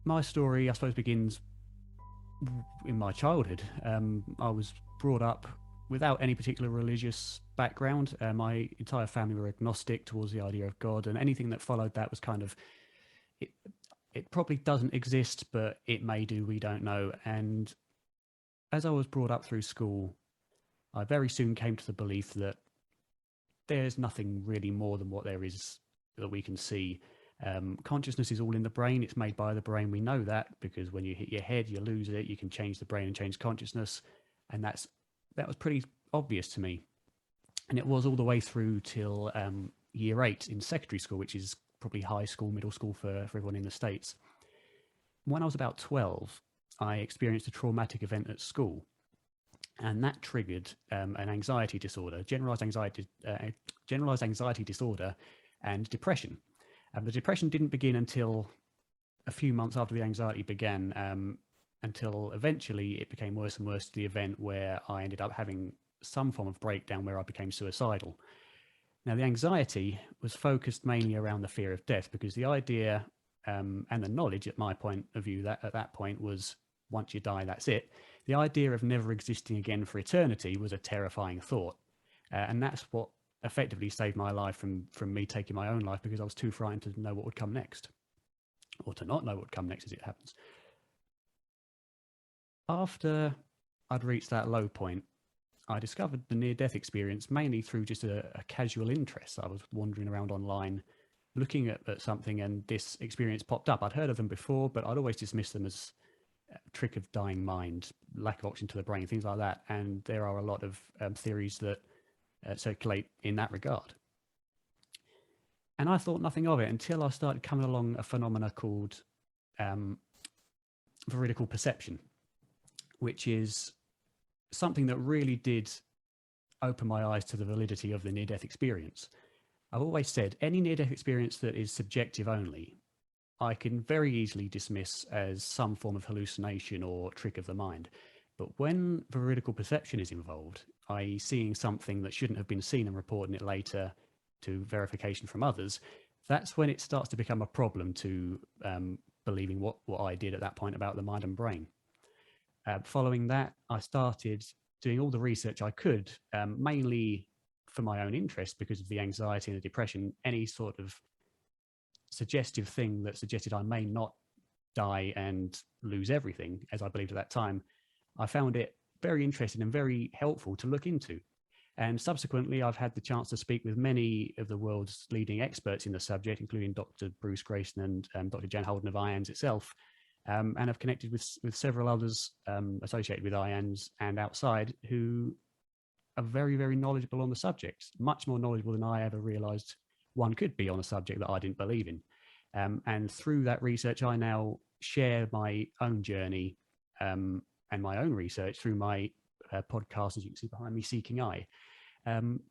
my story, I suppose, begins in my childhood. I was brought up without any particular religious background. My entire family were agnostic towards the idea of God, and anything that followed that was kind of, it, it probably doesn't exist, but it may do, we don't know. And as I was brought up through school, I very soon came to the belief that there's nothing really more than what there is that we can see. Consciousness is all in the brain. It's made by the brain. We know that because when you hit your head, you lose it. You can change the brain and change consciousness. And that was pretty obvious to me. And it was all the way through till year 8 in secondary school, which is probably high school, middle school for everyone in the States. When I was about 12, I experienced a traumatic event at school. And that triggered an anxiety disorder, generalized anxiety disorder, and depression. The depression didn't begin until a few months after the anxiety began, until eventually it became worse and worse to the event where I ended up having some form of breakdown where I became suicidal. Now, the anxiety was focused mainly around the fear of death, because the idea and the knowledge at my point of view that at that point was, once you die, that's it. The idea of never existing again for eternity was a terrifying thought. And that's what effectively saved my life from me taking my own life, because I was too frightened to know what would come next, or to not know what would come next, as it happens. After I'd reached that low point, I discovered the near-death experience mainly through just a casual interest. I was wandering around online looking at something, and this experience popped up. I'd heard of them before, but I'd always dismissed them as a trick of dying mind, lack of oxygen to the brain, things like that. And there are a lot of theories that circulate in that regard. And I thought nothing of it until I started coming along a phenomena called veridical perception, which is something that really did open my eyes to the validity of the near-death experience. I've always said any near-death experience that is subjective only, I can very easily dismiss as some form of hallucination or trick of the mind. But when veridical perception is involved, i.e. seeing something that shouldn't have been seen and reporting it later to verification from others, that's when it starts to become a problem to believing what I did at that point about the mind and brain. Following that, I started doing all the research I could, mainly for my own interest because of the anxiety and the depression. Any sort of suggestive thing that suggested I may not die and lose everything, as I believed at that time, I found it very interesting and very helpful to look into. And subsequently, I've had the chance to speak with many of the world's leading experts in the subject, including Dr. Bruce Grayson and Dr. Jan Holden of IANDS itself, and I've connected with several others associated with IANDS and outside who are very, very knowledgeable on the subject, much more knowledgeable than I ever realized one could be on a subject that I didn't believe in. And through that research, I now share my own journey and my own research through my podcast, as you can see behind me, Seeking I.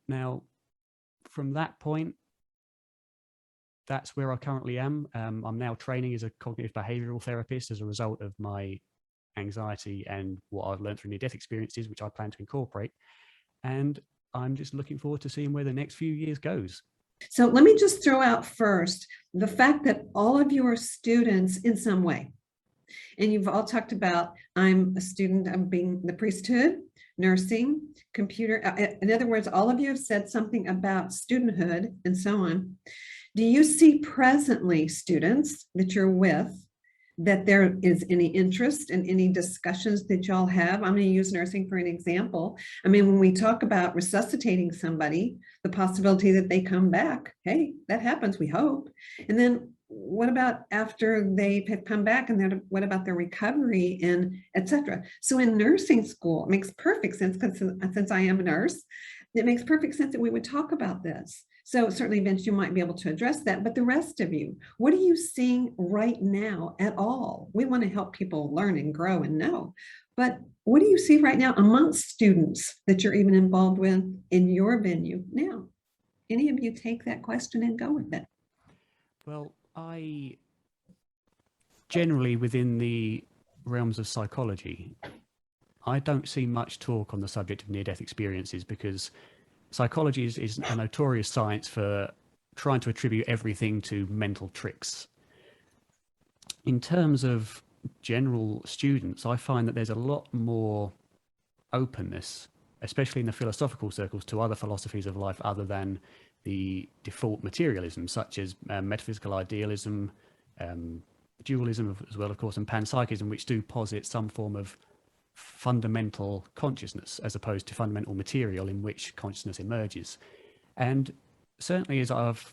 Now, from that point, that's where I currently am. I'm now training as a cognitive behavioral therapist as a result of my anxiety and what I've learned through near-death experiences, which I plan to incorporate. And I'm just looking forward to seeing where the next few years goes. So let me just throw out first the fact that all of you are students in some way. And you've all talked about, I'm a student of being the priesthood, nursing, computer. In other words, all of you have said something about studenthood and so on. Do you see presently, students that you're with, that there is any interest in any discussions that y'all have? I'm going to use nursing for an example. I mean, when we talk about resuscitating somebody, the possibility that they come back, hey, that happens, we hope. And then what about after they have come back, and then what about their recovery and etc.? So in nursing school, it makes perfect sense, because since I am a nurse, it makes perfect sense that we would talk about this. So certainly, Vince, you might be able to address that, but the rest of you, what are you seeing right now at all? We want to help people learn and grow and know, but what do you see right now amongst students that you're even involved with in your venue now? Any of you take that question and go with it? Well, I generally, within the realms of psychology, I don't see much talk on the subject of near-death experiences, because psychology is a notorious science for trying to attribute everything to mental tricks. in terms of general students, I find that there's a lot more openness, especially in the philosophical circles, to other philosophies of life other than the default materialism, such as metaphysical idealism, dualism as well, of course, and panpsychism, which do posit some form of fundamental consciousness as opposed to fundamental material in which consciousness emerges. And certainly as I've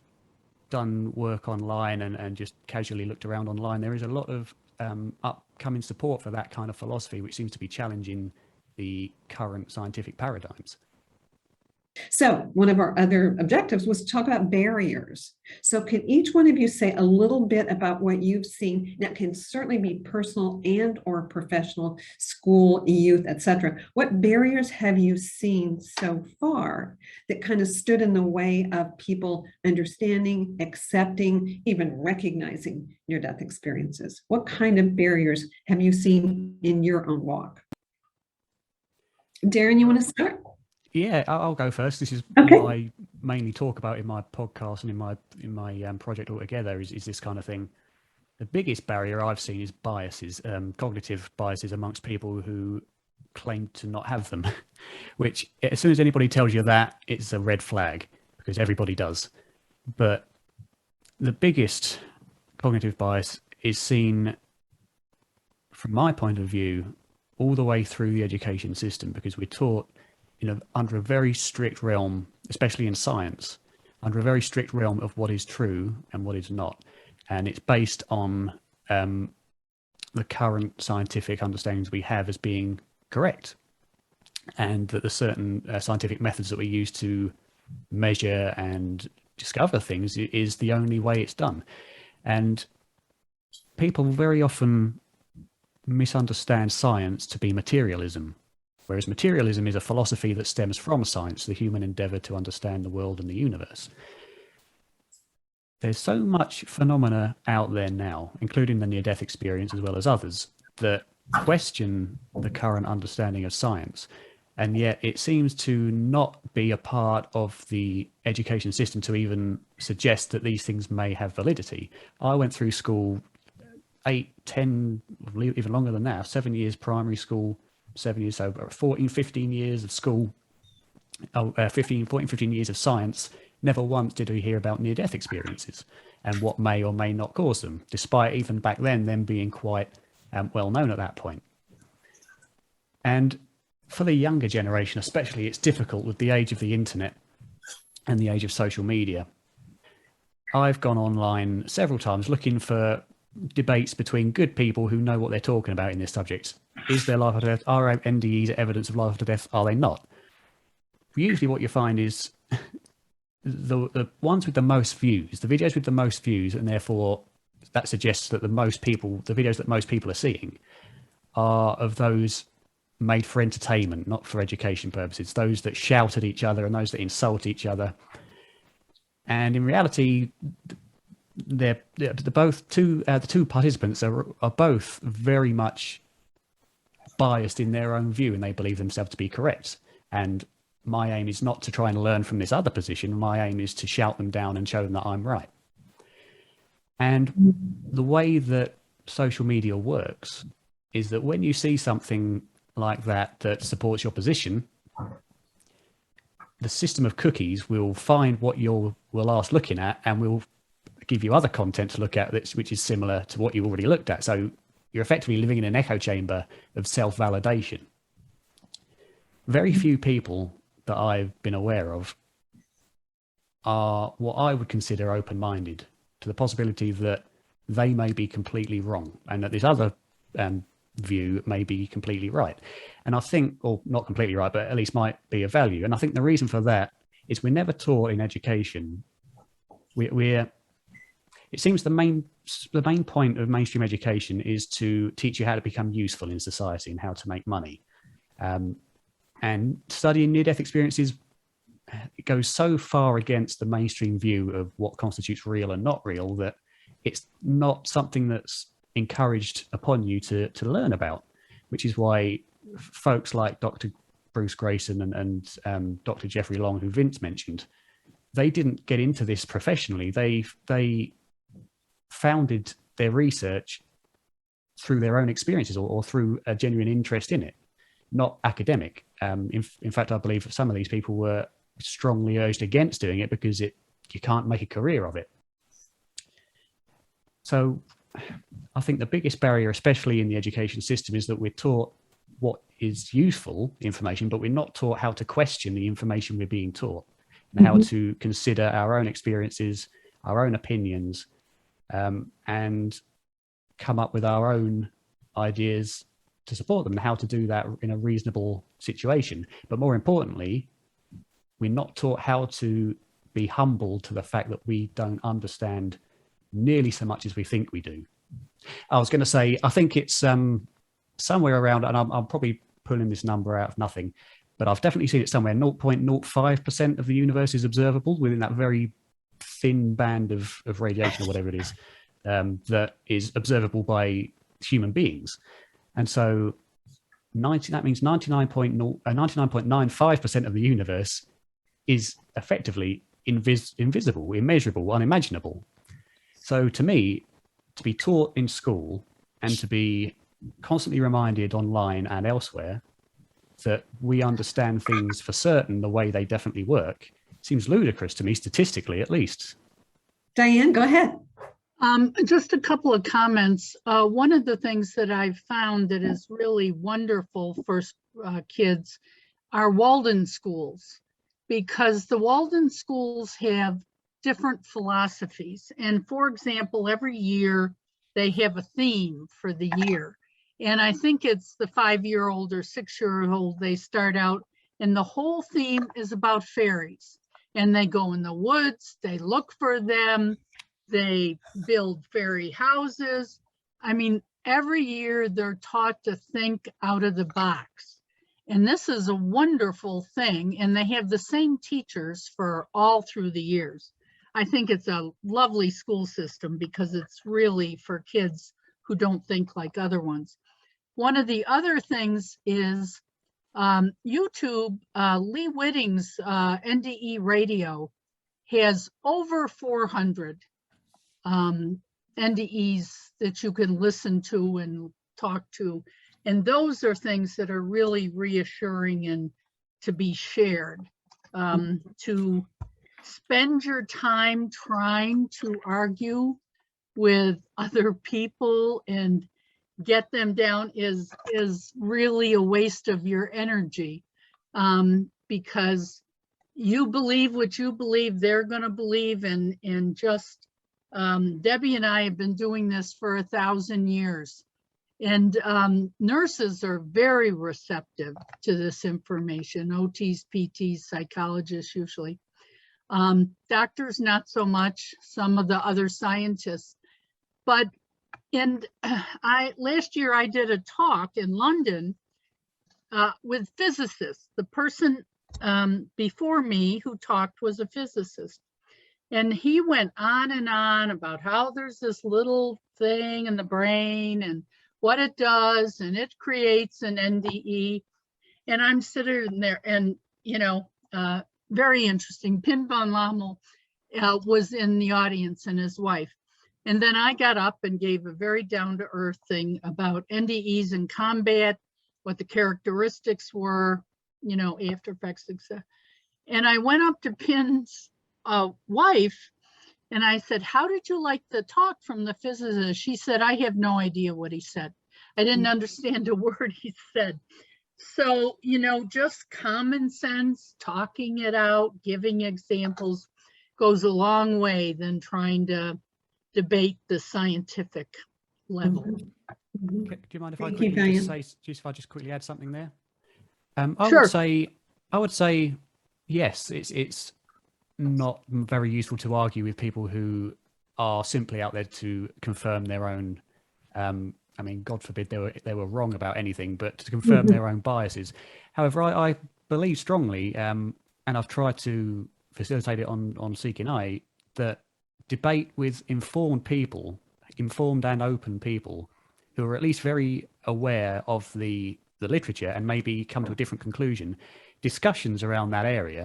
done work online and just casually looked around online, there is a lot of upcoming support for that kind of philosophy, which seems to be challenging the current scientific paradigms. So one of our other objectives was to talk about barriers. So can each one of you say a little bit about what you've seen? That can certainly be personal and or professional, school, youth, etc. What barriers have you seen so far that kind of stood in the way of people understanding, accepting, even recognizing near-death experiences? What kind of barriers have you seen in your own walk? Darren, you want to start? Yeah, I'll go first. This is Okay. what I mainly talk about in my podcast and in my project altogether is this kind of thing. The biggest barrier I've seen is biases, cognitive biases amongst people who claim to not have them, which as soon as anybody tells you that, it's a red flag because everybody does. But the biggest cognitive bias is seen, from my point of view, all the way through the education system, because we're taught under a very strict realm, especially in science, under a very strict realm of what is true and what is not. And it's based on the current scientific understandings we have as being correct. And that the certain scientific methods that we use to measure and discover things is the only way it's done. And people very often misunderstand science to be materialism. Whereas materialism is a philosophy that stems from science, the human endeavor to understand the world and the universe. There's so much phenomena out there now, including the near-death experience as well as others, that question the current understanding of science. And yet it seems to not be a part of the education system to even suggest that these things may have validity. I went through school 8, 10, even longer than that, 7 years primary school, 7 years, so 14, 15 years of school, 15 years of science. Never once did we hear about near-death experiences and what may or may not cause them, despite even back then them being quite well known at that point. And for the younger generation especially, it's difficult with the age of the internet and the age of social media. I've gone online several times looking for debates between good people who know what they're talking about in this subject. Is there life after death? Are NDEs evidence of life after death? Are they not? Usually what you find is the ones with the most views, the videos with the most views, and therefore that suggests that the videos that most people are seeing are of those made for entertainment, not for education purposes, those that shout at each other and those that insult each other. And in reality, the two participants are both very much biased in their own view, and they believe themselves to be correct. And my aim is not to try and learn from this other position. My aim is to shout them down and show them that I'm right. And the way that social media works is that when you see something like that supports your position, the system of cookies will find what you're last looking at and will give you other content to look at which is similar to what you already looked at. So you're effectively living in an echo chamber of self-validation. Very few people that I've been aware of are what I would consider open-minded to the possibility that they may be completely wrong and that this other view may be completely right. And I think, or not completely right, but at least might be of value. And I think the reason for that is we're never taught in education. It seems the main point of mainstream education is to teach you how to become useful in society and how to make money. And studying near-death experiences, it goes so far against the mainstream view of what constitutes real and not real that it's not something that's encouraged upon you to learn about, which is why folks like Dr. Bruce Grayson and Dr. Jeffrey Long, who Vince mentioned, they didn't get into this professionally. They founded their research through their own experiences or through a genuine interest in it, not academic. In fact, I believe some of these people were strongly urged against doing it because you can't make a career of it. So I think the biggest barrier, especially in the education system, is that we're taught what is useful information, but we're not taught how to question the information we're being taught and how to consider our own experiences, our own opinions, and come up with our own ideas to support them, and how to do that in a reasonable situation. But more importantly, we're not taught how to be humble to the fact that we don't understand nearly so much as we think we do. I was going to say, I think it's somewhere around, and I'm probably pulling this number out of nothing, but I've definitely seen it somewhere, 0.05% of the universe is observable within that very thin band of radiation or whatever it is, that is observable by human beings. And so that means 99.95% of the universe is effectively invisible, immeasurable, unimaginable. So to me, to be taught in school and to be constantly reminded online and elsewhere that we understand things for certain the way they definitely work seems ludicrous to me, statistically at least. Diane, go ahead. Just a couple of comments. One of the things that I've found that is really wonderful for kids are Walden schools, because the Walden schools have different philosophies. And for example, every year they have a theme for the year. And I think it's the 5-year-old or 6-year-old, they start out and the whole theme is about fairies. And they go in the woods, they look for them, they build fairy houses. I mean, every year they're taught to think out of the box. And this is a wonderful thing. And they have the same teachers for all through the years. I think it's a lovely school system because it's really for kids who don't think like other ones. One of the other things is YouTube, Lee Whitting's NDE radio has over 400 NDEs that you can listen to and talk to. And those are things that are really reassuring and to be shared. To spend your time trying to argue with other people and get them down is really a waste of your energy, because you believe what you believe, they're going to believe, and just Debbie and I have been doing this for 1,000 years, and nurses are very receptive to this information, OTs, PTs, psychologists usually. Doctors, not so much, some of the other scientists. But last year I did a talk in London with physicists. The person before me who talked was a physicist. And he went on and on about how there's this little thing in the brain and what it does, and it creates an NDE. And I'm sitting there and, very interesting. Pim van Lommel was in the audience, and his wife. And then I got up and gave a very down-to-earth thing about NDEs in combat, what the characteristics were, after effects, etc. And I went up to Pim's wife and I said, "How did you like the talk from the physicist?" She said, "I have no idea what he said. I didn't understand a word he said." So, just common sense, talking it out, giving examples goes a long way than trying to debate the scientific level. Do you mind if I just quickly add something there? Sure. I would say yes, it's not very useful to argue with people who are simply out there to confirm their own God forbid they were wrong about anything, but to confirm their own biases. However, I believe strongly, and I've tried to facilitate it on Seeking I, that debate with informed people, informed and open people, who are at least very aware of the literature and maybe come to a different conclusion. Discussions around that area,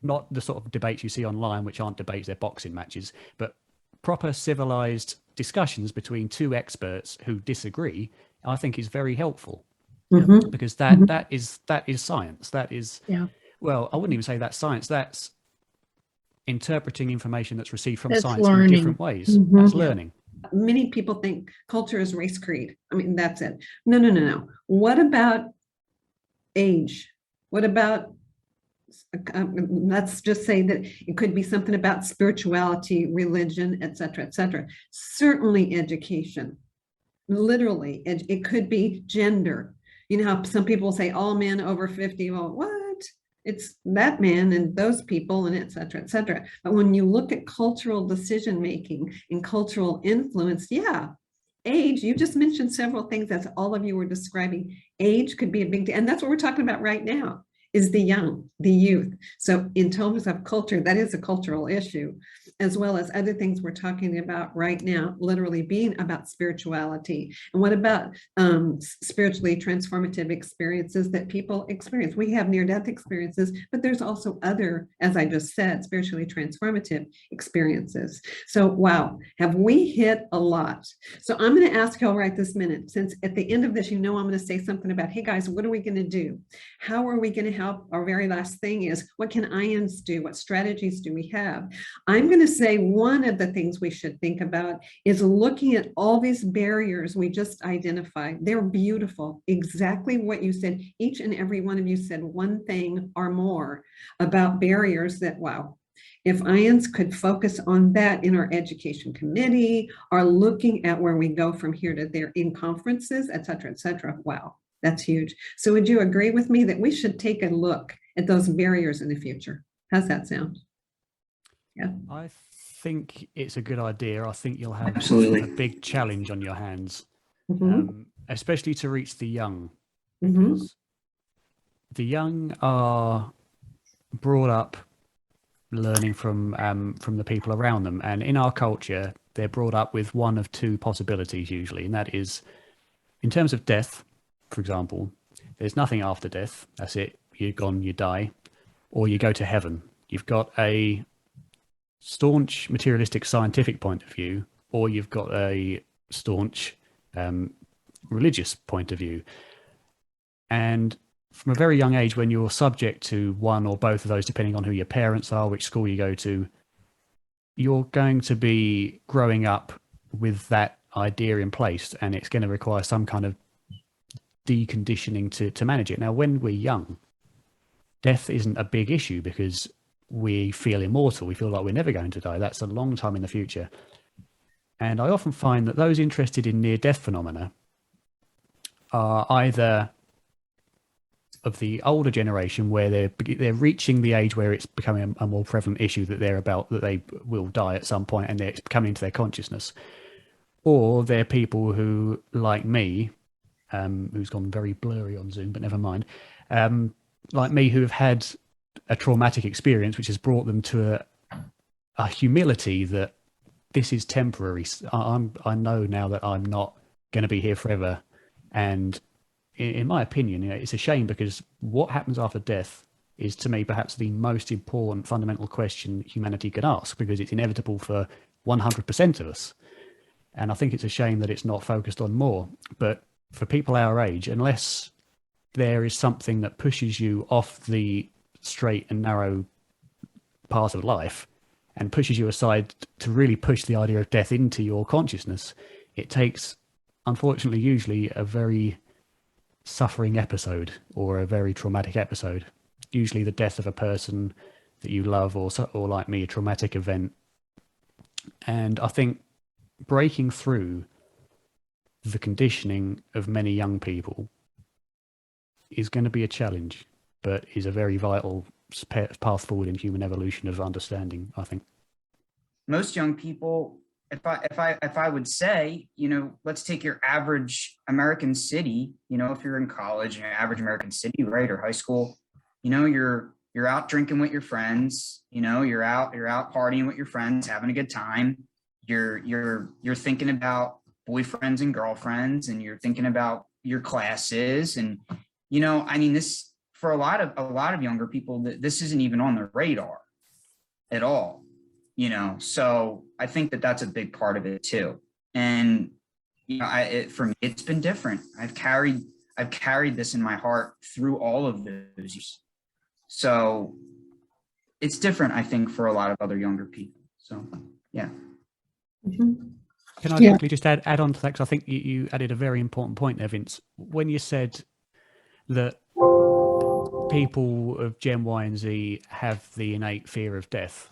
not the sort of debates you see online, which aren't debates, they're boxing matches, but proper civilized discussions between two experts who disagree, I think is very helpful. Mhm. Because Mhm. that is science. That is, Yeah. well, I wouldn't even say that's science. That's interpreting information that's received from That's science in learning. different ways. Mhm. That's Yeah. learning. Many people think culture is race creed. I mean, that's it. No, no, no, no. What about age? What about, let's just say that it could be something about spirituality, religion, et cetera, certainly education. Literally, it could be gender. You know how some people say all men over 50, well, what? It's that man and those people and et cetera. But when you look at cultural decision making and cultural influence, yeah, age, you just mentioned several things as all of you were describing. Age could be a big deal. And that's what we're talking about right now, is the young, the youth. So in terms of culture, that is a cultural issue, as well as other things we're talking about right now, literally being about spirituality. And what about spiritually transformative experiences that people experience? We have near-death experiences, but there's also other, as I just said, spiritually transformative experiences. So wow, have we hit a lot? So I'm going to ask y'all right this minute, since at the end of this, you know, I'm going to say something about, hey guys, what are we going to do? How are we going to help? Our very last thing is, what can IANDS do? What strategies do we have? I'm going to say one of the things we should think about is looking at all these barriers we just identified. They're beautiful. Exactly what you said. Each and every one of you said one thing or more about barriers that, wow, if IANDS could focus on that in our education committee, or looking at where we go from here to there in conferences, et cetera, wow, that's huge. So would you agree with me that we should take a look at those barriers in the future? How's that sound? Yeah. I think it's a good idea. I think you'll have Absolutely. a big challenge on your hands, Mhm. especially to reach the young, Mhm. because the young are brought up learning from the people around them, and in our culture, they're brought up with one of two possibilities usually, and that is, in terms of death, for example, there's nothing after death. That's it. You're gone. You die, or you go to heaven. You've got a staunch materialistic scientific point of view, or you've got a staunch religious point of view. And from a very young age, when you're subject to one or both of those, depending on who your parents are, which school you go to, you're going to be growing up with that idea in place, and it's going to require some kind of deconditioning to manage it. Now, when we're young, death isn't a big issue because we feel immortal. We feel like we're never going to die. That's a long time in the future. And I often find that those interested in near-death phenomena are either of the older generation, where they're reaching the age where it's becoming a more prevalent issue that they will die at some point, and it's coming into their consciousness, or they're people who, like me, who's gone very blurry on Zoom, but never mind, like me, who have had a traumatic experience, which has brought them to a humility that this is temporary. I know now that I'm not going to be here forever, and in my opinion, it's a shame, because what happens after death is, to me, perhaps the most important fundamental question humanity could ask, because it's inevitable for 100% of us. And I think it's a shame that it's not focused on more. But for people our age, unless there is something that pushes you off the straight and narrow path of life and pushes you aside to really push the idea of death into your consciousness, it takes, unfortunately, usually a very suffering episode or a very traumatic episode, usually the death of a person that you love, or like me, a traumatic event. And I think breaking through the conditioning of many young people is going to be a challenge, but is a very vital path forward in human evolution of understanding, I think. Most young people, if I would say, let's take your average American city, if you're in college, your average American city, right, or high school, you're out drinking with your friends, you're out partying with your friends, having a good time. You're thinking about boyfriends and girlfriends, and you're thinking about your classes, and this, for a lot of younger people, this isn't even on their radar at all. you know, so I think that that's a big part of it too. And, you know, for me, it's been different. I've carried this in my heart through all of those years. So it's different, I think, for a lot of other younger people. So, yeah. Mhm. Can I Yeah. quickly just add on to that? Because I think you added a very important point there, Vince. When you said that people of Gen Y and Z have the innate fear of death,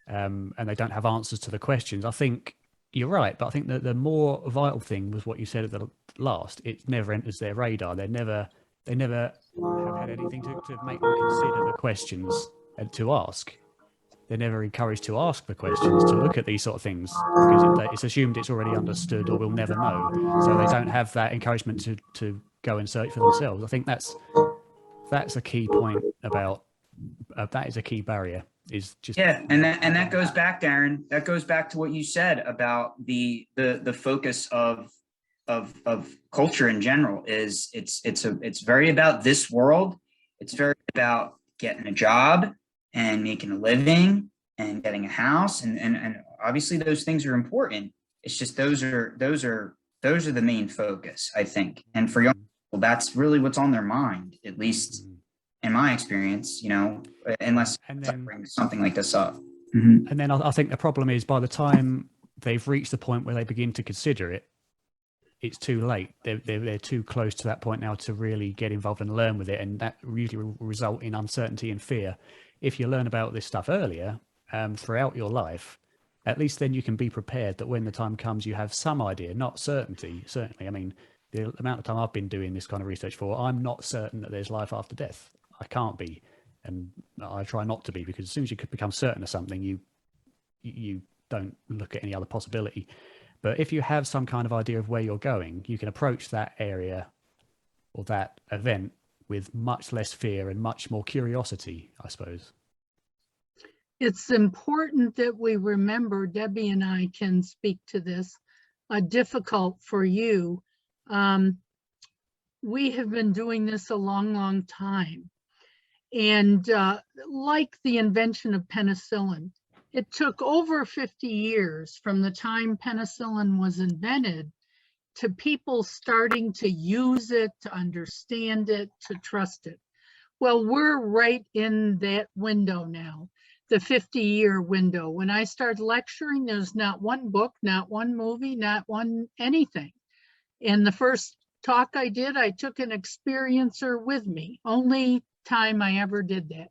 and they don't have answers to the questions, I think you're right. But I think that the more vital thing was what you said at the last. It never enters their radar. They never have had anything to make them consider the questions and to ask. They're never encouraged to ask the questions, to look at these sort of things, because it's assumed it's already understood or we'll never know. So they don't have that encouragement to go and search for themselves. I think that's a key point about that is a key barrier. Is just and that goes back, Darren. That goes back to what you said about the focus of culture in general. Is it's very about this world. It's very about getting a job and making a living and getting a house, and obviously those things are important. It's just those are the main focus, I think. And for young people, that's really what's on their mind, at least in my experience, you know, unless bring something like this up. Mm-hmm. And then I think the problem is by the time they've reached the point where they begin to consider it, it's too late. They're too close to that point now to really get involved and learn with it. And that usually will result in uncertainty and fear. If you learn about this stuff earlier, throughout your life, at least then you can be prepared that when the time comes, you have some idea, not certainty. Certainly, I mean, the amount of time I've been doing this kind of research for, I'm not certain that there's life after death. I can't be, and I try not to be, because as soon as you could become certain of something, you don't look at any other possibility. But if you have some kind of idea of where you're going, you can approach that area or that event with much less fear and much more curiosity, I suppose. It's important that we remember, Debbie and I can speak to this, difficult for you. We have been doing this a long, long time. And like the invention of penicillin, it took over 50 years from the time penicillin was invented to people starting to use it, to understand it, to trust it. Well, we're right in that window now, the 50-year window. When I started lecturing, there's not one book, not one movie, not one anything. And the first talk I did, I took an experiencer with me. Only time I ever did that.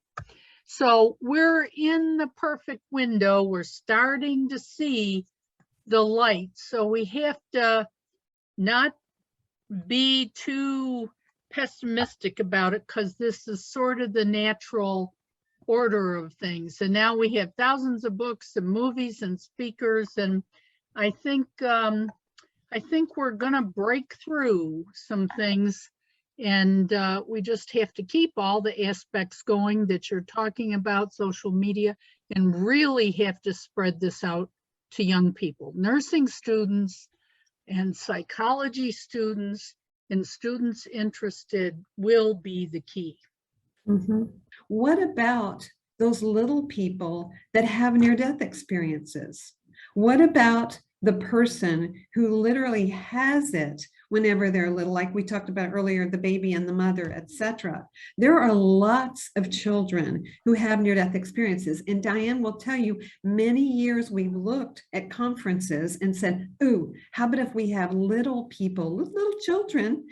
So we're in the perfect window. We're starting to see the light. So we have to not be too pessimistic about it, because this is sort of the natural order of things. And now we have thousands of books and movies and speakers. And I think we're going to break through some things. And we just have to keep all the aspects going that you're talking about, social media, and really have to spread this out to young people. Nursing students and psychology students and students interested will be the key. Mm-hmm. What about those little people that have near-death experiences? What about the person who literally has it whenever they're little, like we talked about earlier, the baby and the mother, etc. There are lots of children who have near-death experiences. And Diane will tell you, many years we've looked at conferences and said, ooh, how about if we have little people, little children,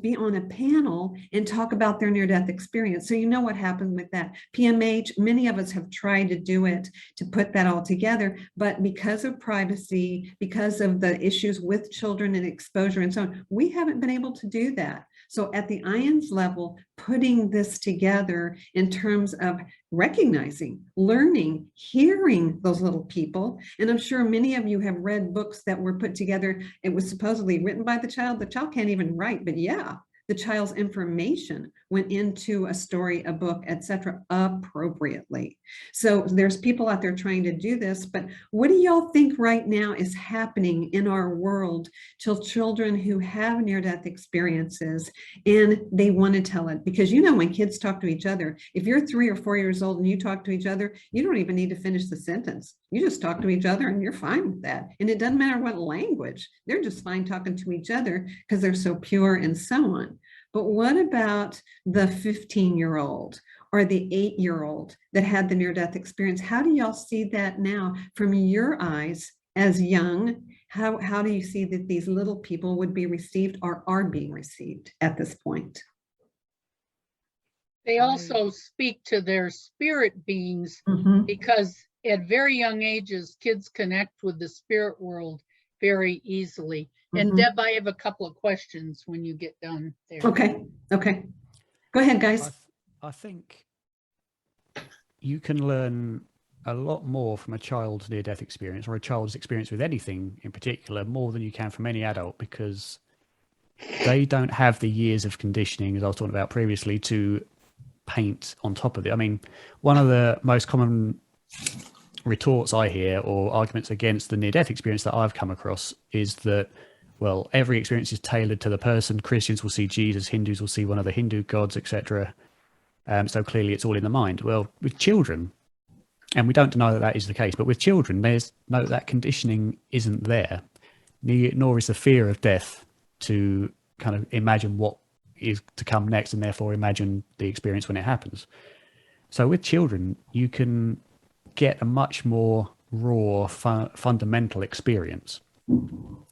be on a panel and talk about their near-death experience. So you know what happened with that. PMH, many of us have tried to do it, to put that all together, but because of privacy, because of the issues with children and exposure and so on, we haven't been able to do that. So at the IANDS level, putting this together in terms of recognizing, learning, hearing those little people. And I'm sure many of you have read books that were put together. It was supposedly written by the child. The child can't even write, but yeah, the child's information went into a story, a book, etc., appropriately. So there's people out there trying to do this, but what do y'all think right now is happening in our world to children who have near-death experiences and they want to tell it? Because you know, when kids talk to each other, if you're 3 or 4 years old and you talk to each other, you don't even need to finish the sentence. You just talk to each other and you're fine with that. And it doesn't matter what language, they're just fine talking to each other because they're so pure and so on. But what about the 15-year-old or the 8-year-old that had the near-death experience? How do y'all see that now from your eyes as young? How do you see that these little people would be received or are being received at this point? They also speak to their spirit beings because at very young ages, kids connect with the spirit world very easily. And Deb, I have a couple of questions when you get done there. Okay. Go ahead, guys. I think you can learn a lot more from a child's near-death experience or a child's experience with anything in particular, more than you can from any adult, because they don't have the years of conditioning, as I was talking about previously, to paint on top of it. I mean, one of the most common retorts I hear or arguments against the near-death experience that I've come across is that, well, every experience is tailored to the person. Christians will see Jesus, Hindus will see one of the Hindu gods, etc. So clearly it's all in the mind. Well, with children, and we don't deny that that is the case, but with children, there's no, that conditioning isn't there, nor is the fear of death to kind of imagine what is to come next and therefore imagine the experience when it happens. So with children, you can get a much more raw, fundamental experience,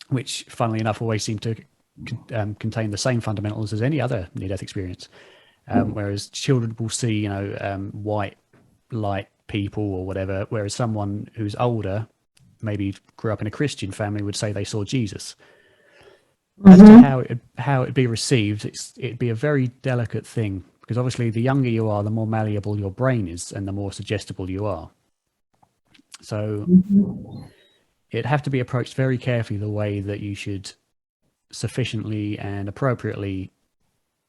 which funnily enough always seem to contain the same fundamentals as any other near-death experience. Whereas children will see, you know, white light people or whatever, whereas someone who's older, maybe grew up in a Christian family, would say they saw Jesus. As to how it'd be received, it'd be a very delicate thing, because obviously the younger you are, the more malleable your brain is and the more suggestible you are. So it'd have to be approached very carefully, the way that you should sufficiently and appropriately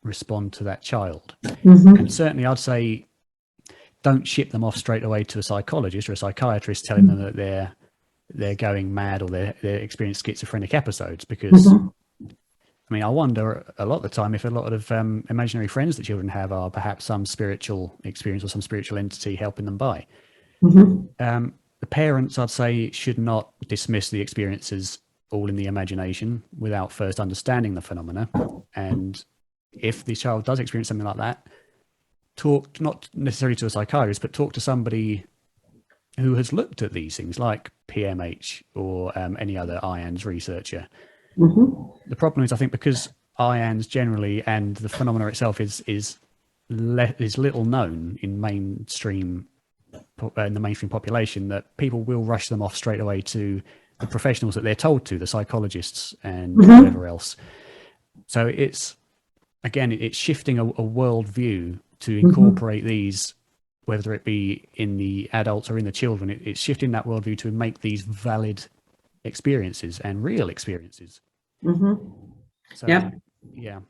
respond to that child. And certainly I'd say don't ship them off straight away to a psychologist or a psychiatrist telling them that they're going mad or they're experiencing schizophrenic episodes, because I mean, I wonder a lot of the time if a lot of imaginary friends that children have are perhaps some spiritual experience or some spiritual entity helping them by. The parents, I'd say, should not dismiss the experiences all in the imagination without first understanding the phenomena. And if the child does experience something like that, talk not necessarily to a psychiatrist, but talk to somebody who has looked at these things, like PMH or any other IANDS researcher. The problem is, I think, because IANDS generally and the phenomena itself is little known in mainstream in the mainstream population, that people will rush them off straight away to the professionals that they're told to, the psychologists and whatever else. So it's shifting a worldview to incorporate these, whether it be in the adults or in the children. It's shifting that worldview to make these valid experiences and real experiences. So, yeah.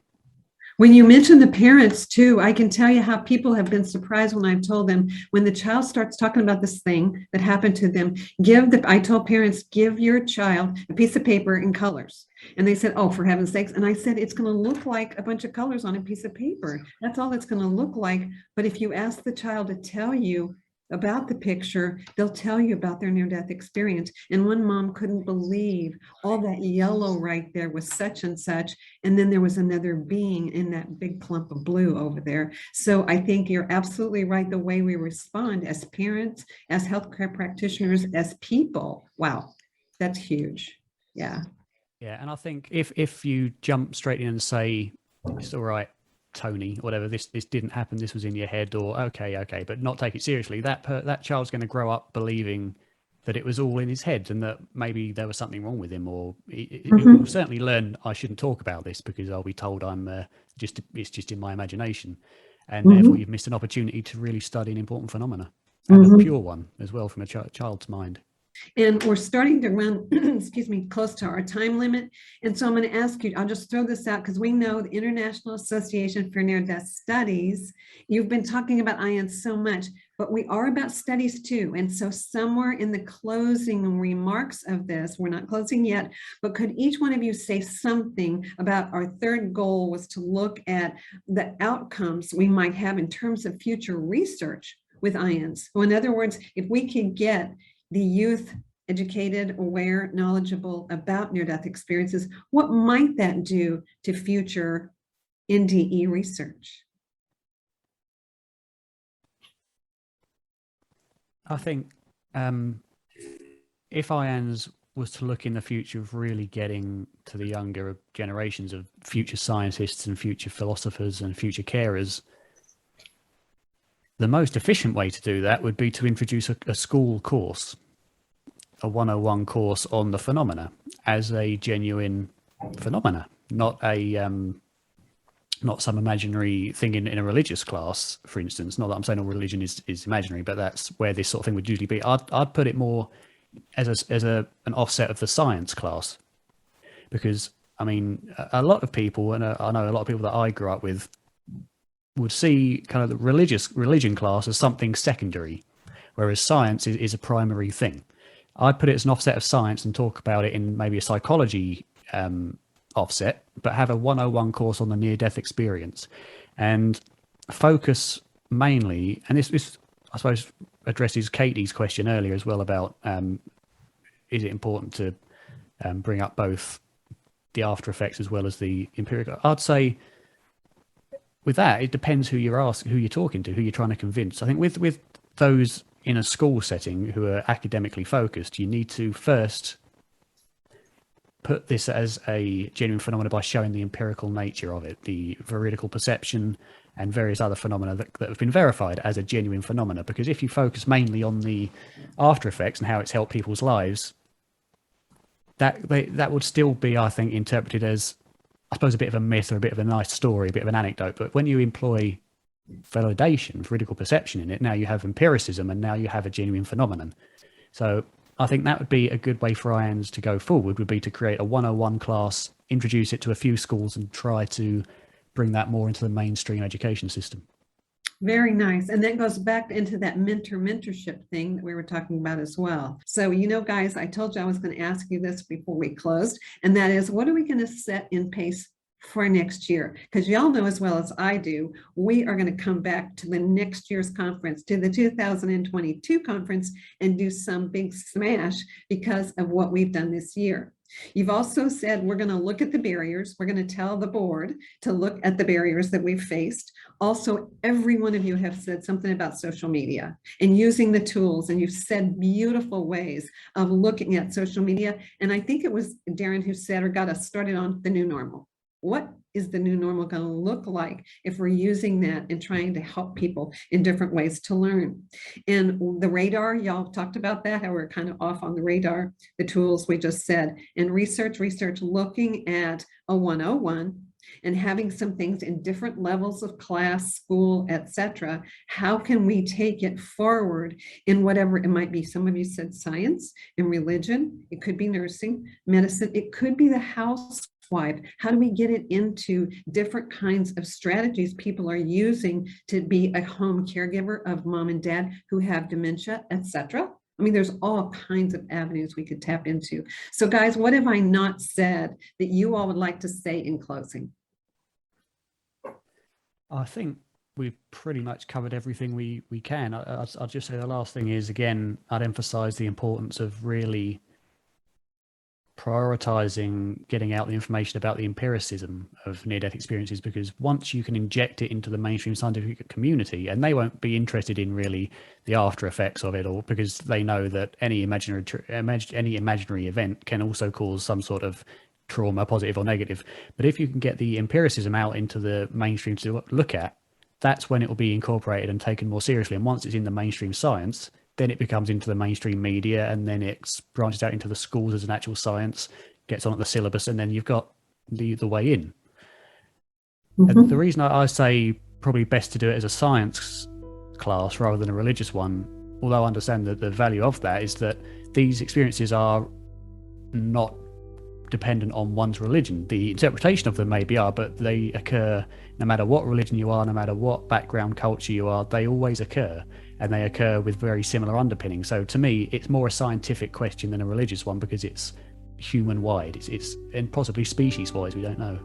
When you mention the parents too, I can tell you how people have been surprised when I've told them, when the child starts talking about this thing that happened to them, I told parents, give your child a piece of paper and colors. And they said, oh, for heaven's sakes. And I said, it's going to look like a bunch of colors on a piece of paper. That's all it's going to look like. But if you ask the child to tell you about the picture, they'll tell you about their near-death experience. And one mom couldn't believe all that yellow right there was such and such. And then there was another being in that big clump of blue over there. So I think you're absolutely right. The way we respond as parents, as healthcare practitioners, as people, wow, that's huge. Yeah. Yeah. And I think if you jump straight in and say, it's all right, Tony, whatever, this didn't happen, this was in your head, or okay, but not take it seriously, that child's going to grow up believing that it was all in his head and that maybe there was something wrong with him, or it will certainly learn, I shouldn't talk about this because I'll be told it's just in my imagination, and therefore you've missed an opportunity to really study an important phenomena, and a pure one as well from a child's mind. And we're starting to run, excuse me, close to our time limit. And so I'm going to ask you, I'll just throw this out because we know the International Association for Near-Death Studies, you've been talking about IANDS so much, but we are about studies too. And so somewhere in the closing remarks of this, we're not closing yet, but could each one of you say something about our third goal was to look at the outcomes we might have in terms of future research with IANDS? So in other words, if we could get the youth educated, aware, knowledgeable about near-death experiences, what might that do to future NDE research? I think if IANDS was to look in the future of really getting to the younger generations of future scientists and future philosophers and future carers, the most efficient way to do that would be to introduce a school course, a 101 course on the phenomena as a genuine phenomena, not some imaginary thing in a religious class, for instance. Not that I'm saying all religion is imaginary, but that's where this sort of thing would usually be. I'd put it more as an offset of the science class, because I mean, a lot of people, and I know a lot of people that I grew up with, would see kind of the religion class as something secondary, whereas science is a primary thing. I'd put it as an offset of science and talk about it in maybe a psychology offset, but have a 101 course on the near-death experience and focus mainly, and this I suppose addresses Katie's question earlier as well about is it important to bring up both the after effects as well as the empirical. I'd say with that, it depends who you're talking to, who you're trying to convince. I think with those in a school setting who are academically focused, you need to first put this as a genuine phenomena by showing the empirical nature of it, the veridical perception and various other phenomena that have been verified as a genuine phenomena. Because if you focus mainly on the after effects and how it's helped people's lives, that would still be, I think, interpreted as, I suppose, a bit of a myth or a bit of a nice story, a bit of an anecdote. But when you employ validation, veridical perception in it, now you have empiricism and now you have a genuine phenomenon. So I think that would be a good way for IANDS to go forward, would be to create a 101 class, introduce it to a few schools and try to bring that more into the mainstream education system. Very nice. And that goes back into that mentorship thing that we were talking about as well. So, guys, I told you I was going to ask you this before we closed, and that is, what are we going to set in pace for next year? Because y'all know as well as I do, we are going to come back to the next year's conference, to the 2022 conference, and do some big smash because of what we've done this year. You've also said we're going to look at the barriers. We're going to tell the board to look at the barriers that we've faced. Also, every one of you have said something about social media and using the tools, and you've said beautiful ways of looking at social media. And I think it was Darren who said or got us started on the new normal. What is the new normal going to look like if we're using that and trying to help people in different ways to learn? And the radar, y'all talked about that, how we're kind of off on the radar, the tools we just said, and research, looking at a 101 and having some things in different levels of class, school, etc. How can we take it forward in whatever it might be? Some of you said science and religion. It could be nursing, medicine. It could be the housewife. How do we get it into different kinds of strategies people are using to be a home caregiver of mom and dad who have dementia, etc.? I mean, there's all kinds of avenues we could tap into. So guys, what have I not said that you all would like to say in closing? I think we've pretty much covered everything we can. I'll just say the last thing is, again, I'd emphasize the importance of really prioritizing getting out the information about the empiricism of near-death experiences, because once you can inject it into the mainstream scientific community, and they won't be interested in really the after effects of it all, because they know that any imaginary event can also cause some sort of trauma, positive or negative. But if you can get the empiricism out into the mainstream to look at, that's when it will be incorporated and taken more seriously. And once it's in the mainstream science, then it becomes into the mainstream media, and then it branches out into the schools as an actual science, gets on at the syllabus, and then you've got the way in. And the reason I say probably best to do it as a science class rather than a religious one, although I understand that the value of that is that these experiences are not dependent on one's religion. The interpretation of them maybe are, but they occur no matter what religion you are, no matter what background culture you are, they always occur, and they occur with very similar underpinnings. So to me, it's more a scientific question than a religious one, because it's human wide, it's and possibly species wise, we don't know.